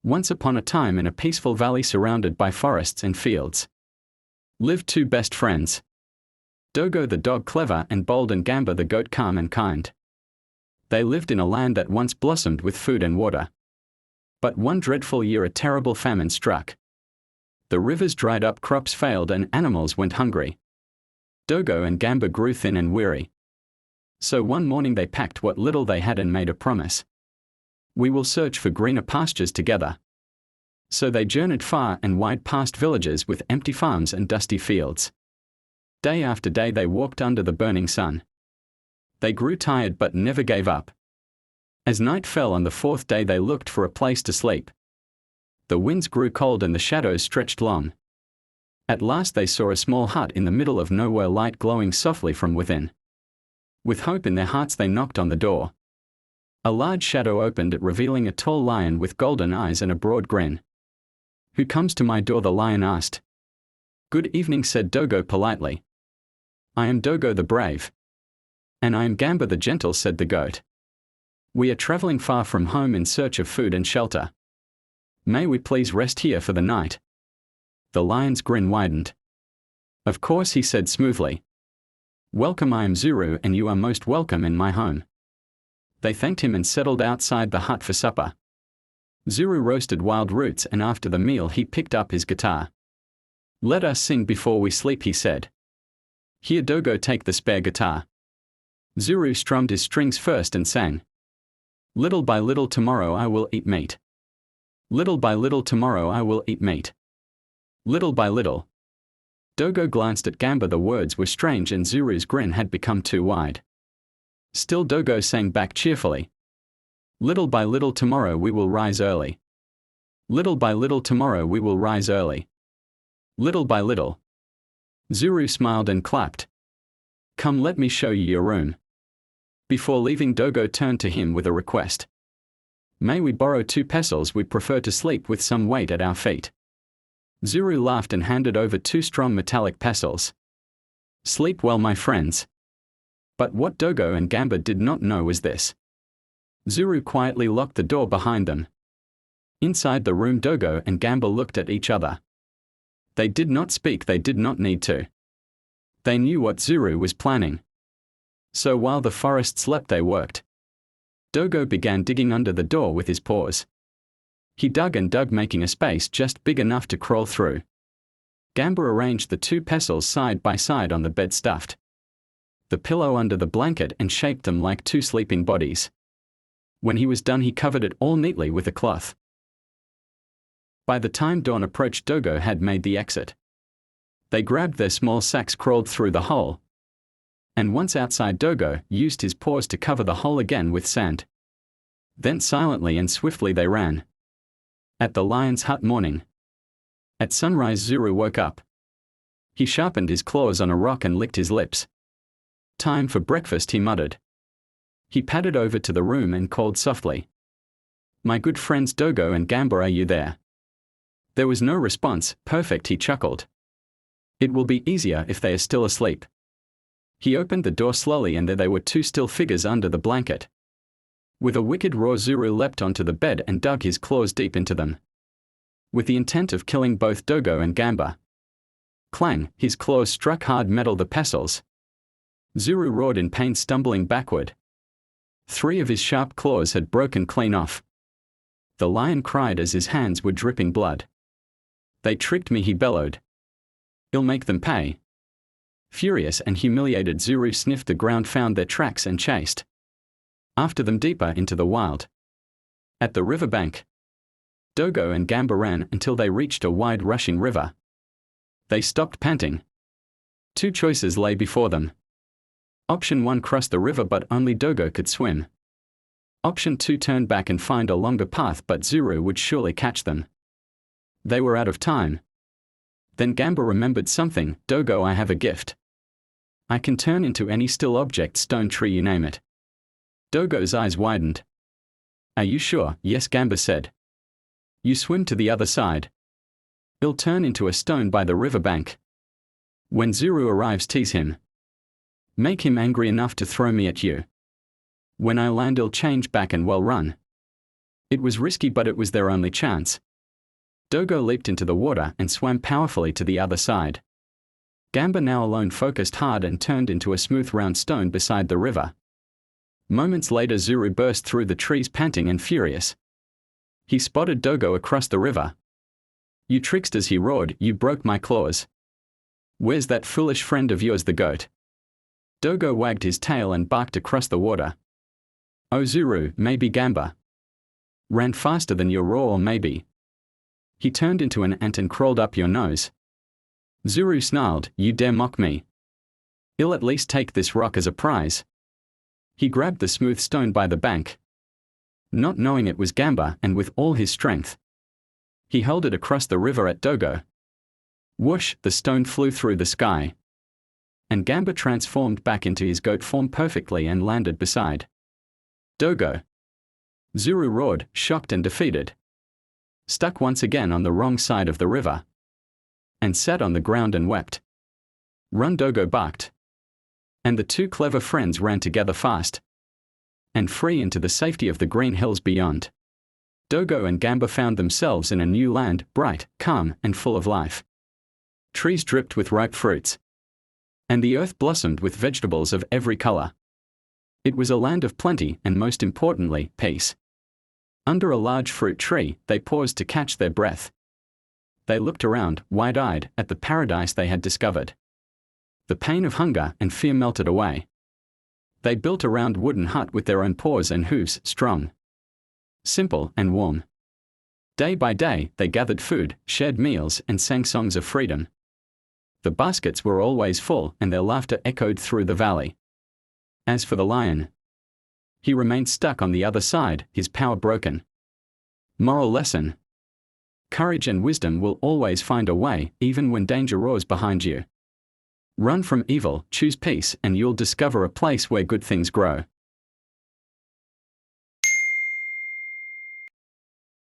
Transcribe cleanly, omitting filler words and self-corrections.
Once upon a time in a peaceful valley surrounded by forests and fields, lived two best friends. Dogo the dog clever and bold, and Gamba the goat calm and kind. They lived in a land that once blossomed with food and water. But one dreadful year a terrible famine struck. The rivers dried up, crops failed, and animals went hungry. Dogo and Gamba grew thin and weary. So one morning they packed what little they had and made a promise. We will search for greener pastures together. So they journeyed far and wide past villages with empty farms and dusty fields. Day after day they walked under the burning sun. They grew tired but never gave up. As night fell on the fourth day they looked for a place to sleep. The winds grew cold and the shadows stretched long. At last they saw a small hut in the middle of nowhere, light glowing softly from within. With hope in their hearts they knocked on the door. A large shadow opened it, revealing a tall lion with golden eyes and a broad grin. "Who comes to my door?" the lion asked. "Good evening," said Dogo politely. "I am Dogo the brave." "And I am Gamba the gentle," said the goat. "We are traveling far from home in search of food and shelter. May we please rest here for the night?" The lion's grin widened. "Of course," he said smoothly. "Welcome, I am Zuru, and you are most welcome in my home." They thanked him and settled outside the hut for supper. Zuru roasted wild roots, and after the meal he picked up his guitar. "Let us sing before we sleep," he said. "Here, Dogo, take the spare guitar." Zuru strummed his strings first and sang. "Little by little tomorrow I will eat meat. Little by little tomorrow I will eat meat. Little by little." Dogo glanced at Gamba. The words were strange and Zuru's grin had become too wide. Still Dogo sang back cheerfully. "Little by little tomorrow we will rise early. Little by little tomorrow we will rise early. Little by little." Zuru smiled and clapped. "Come, let me show you your room." Before leaving, Dogo turned to him with a request. "May we borrow 2 pesos? We prefer to sleep with some weight at our feet." Zuru laughed and handed over 2 strong metallic pesos. "Sleep well, my friends." But what Dogo and Gamba did not know was this. Zuru quietly locked the door behind them. Inside the room, Dogo and Gamba looked at each other. They did not speak, they did not need to. They knew what Zuru was planning. So while the forest slept they worked. Dogo began digging under the door with his paws. He dug and dug, making a space just big enough to crawl through. Gamba arranged the 2 pesos side by side on the bed, stuffed the pillow under the blanket and shaped them like 2 sleeping bodies. When he was done he covered it all neatly with a cloth. By the time dawn approached, Dogo had made the exit. They grabbed their small sacks, crawled through the hole, and once outside Dogo used his paws to cover the hole again with sand. Then silently and swiftly they ran. At the lion's hut morning. At sunrise Zuru woke up. He sharpened his claws on a rock and licked his lips. "Time for breakfast," he muttered. He padded over to the room and called softly. "My good friends Dogo and Gamba, are you there?" There was no response. "Perfect," he chuckled. "It will be easier if they are still asleep." He opened the door slowly and there they were, 2 still figures under the blanket. With a wicked roar Zuru leapt onto the bed and dug his claws deep into them, with the intent of killing both Dogo and Gamba. Clang! His claws struck hard metal. The pesos. Zuru roared in pain, stumbling backward. 3 of his sharp claws had broken clean off. The lion cried as his hands were dripping blood. "They tricked me," he bellowed. "I'll make them pay." Furious and humiliated, Zuru sniffed the ground, found their tracks and chased after them deeper into the wild. At the riverbank, Dogo and Gamba ran until they reached a wide rushing river. They stopped, panting. 2 choices lay before them. Option 1, cross the river, but only Dogo could swim. Option 2, turn back and find a longer path, but Zuru would surely catch them. They were out of time. Then Gamba remembered something. "Dogo, I have a gift. I can turn into any still object, stone, tree, you name it." Dogo's eyes widened. "Are you sure?" "Yes," Gamba said. "You swim to the other side. I'll turn into a stone by the riverbank. When Zuru arrives, tease him. Make him angry enough to throw me at you. When I land, I'll change back and well run." It was risky, but it was their only chance. Dogo leaped into the water and swam powerfully to the other side. Gamba, now alone, focused hard and turned into a smooth round stone beside the river. Moments later, Zuru burst through the trees, panting and furious. He spotted Dogo across the river. "You tricksters," he roared, "you broke my claws. Where's that foolish friend of yours, the goat?" Dogo wagged his tail and barked across the water. "Oh Zuru, maybe Gamba ran faster than your roar, or maybe he turned into an ant and crawled up your nose." Zuru snarled, "You dare mock me? I'll at least take this rock as a prize." He grabbed the smooth stone by the bank, not knowing it was Gamba, and with all his strength, he hurled it across the river at Dogo. Whoosh, the stone flew through the sky, and Gamba transformed back into his goat form perfectly and landed beside Dogo. Zuru roared, shocked and defeated, stuck once again on the wrong side of the river, and sat on the ground and wept. "Run," Dogo barked. And the two clever friends ran together fast and free into the safety of the green hills beyond. Dogo and Gamba found themselves in a new land, bright, calm, and full of life. Trees dripped with ripe fruits, and the earth blossomed with vegetables of every color. It was a land of plenty and, most importantly, peace. Under a large fruit tree, they paused to catch their breath. They looked around, wide-eyed, at the paradise they had discovered. The pain of hunger and fear melted away. They built a round wooden hut with their own paws and hooves, strong, simple, and warm. Day by day, they gathered food, shared meals, and sang songs of freedom. The baskets were always full, and their laughter echoed through the valley. As for the lion, he remained stuck on the other side, his power broken. Moral lesson: courage and wisdom will always find a way, even when danger roars behind you. Run from evil, choose peace, and you'll discover a place where good things grow.